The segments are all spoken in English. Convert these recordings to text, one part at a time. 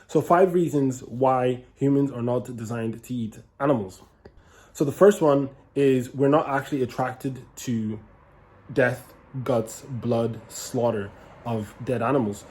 So 5 reasons why humans are not designed to eat animals. So the first one is we're not actually attracted to death, guts, blood, slaughter of dead animals.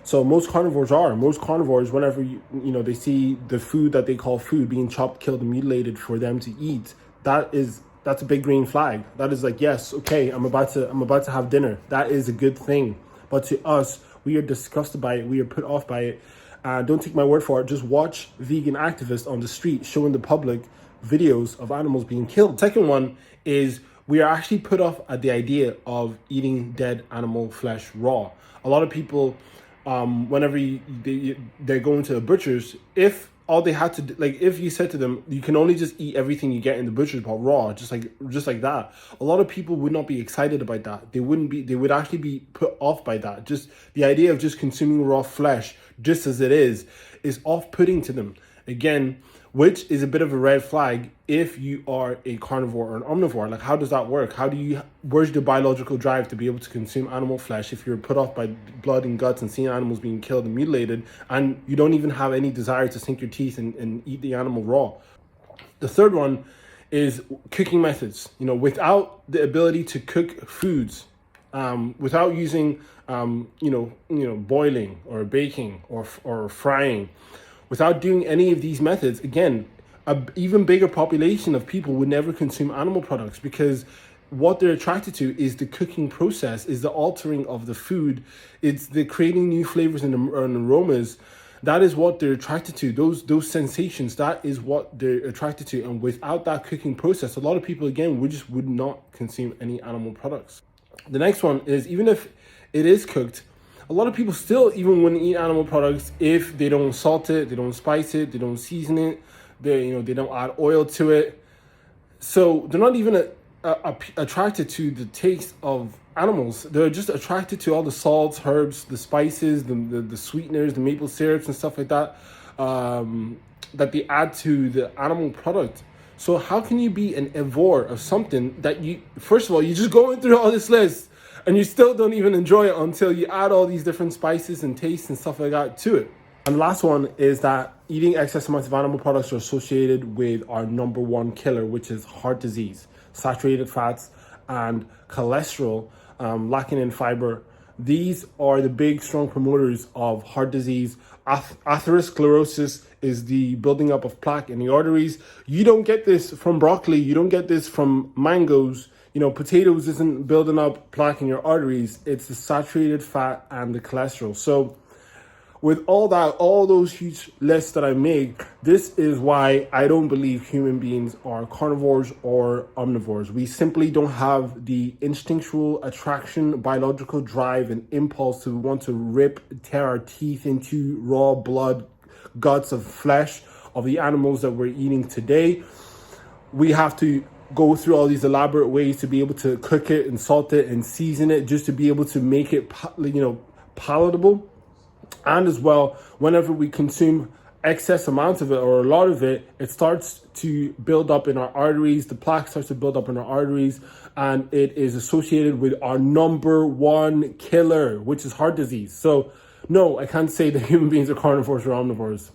So most carnivores are. Most carnivores, whenever they see the food that they call food being chopped, killed, and mutilated for them to eat, that's a big green flag. That is like, yes, okay, I'm about to have dinner. That is a good thing. But to us, we are disgusted by it. We are put off by it. Don't take my word for it. Just watch vegan activists on the street showing the public videos of animals being killed. Second one is we are actually put off at the idea of eating dead animal flesh raw. A lot of people, whenever they're going to the butchers, if all they had to do, like if you said to them, you can only just eat everything you get in the butcher's pot raw, just like that, a lot of people would not be excited about that. They would actually be put off by that. Just the idea of just consuming raw flesh, just as it is off-putting to them. Again, which is a bit of a red flag if you are a carnivore or an omnivore. Like, how does that work? Where's the biological drive to be able to consume animal flesh if you're put off by blood and guts and seeing animals being killed and mutilated, and you don't even have any desire to sink your teeth and eat the animal raw? The third one is cooking methods. Without the ability to cook foods, without using, boiling or baking or frying, without doing any of these methods, again, an even bigger population of people would never consume animal products, because what they're attracted to is the cooking process, is the altering of the food, it's the creating new flavors and aromas. That is what they're attracted to. Those sensations, that is what they're attracted to. And without that cooking process, a lot of people, again, would not consume any animal products. The next one is, even if it is cooked, a lot of people still even wouldn't eat animal products if they don't salt it, they don't spice it, they don't season it, they don't add oil to it. So they're not even attracted to the taste of animals. They're just attracted to all the salts, herbs, the spices, the sweeteners, the maple syrups and stuff like that, that they add to the animal product. So how can you be an abhor of something that first of all, you're just going through all this list, and you still don't even enjoy it until you add all these different spices and tastes and stuff like that to it? And the last one is that eating excess amounts of animal products are associated with our number one killer, which is heart disease, saturated fats, and cholesterol, lacking in fiber. These are the big, strong promoters of heart disease. Atherosclerosis is the building up of plaque in the arteries. You don't get this from broccoli. You don't get this from mangoes. Potatoes isn't building up plaque in your arteries. It's the saturated fat and the cholesterol. So with all those huge lists that I made, this is why I don't believe human beings are carnivores or omnivores. We simply don't have the instinctual attraction, biological drive, and impulse to want to tear our teeth into raw blood, guts of flesh of the animals that we're eating today. We have to go through all these elaborate ways to be able to cook it and salt it and season it, just to be able to make it, palatable. And as well, whenever we consume excess amounts of it or a lot of it, it starts to build up in our arteries. The plaque starts to build up in our arteries, and it is associated with our number one killer, which is heart disease. So no, I can't say that human beings are carnivores or omnivores.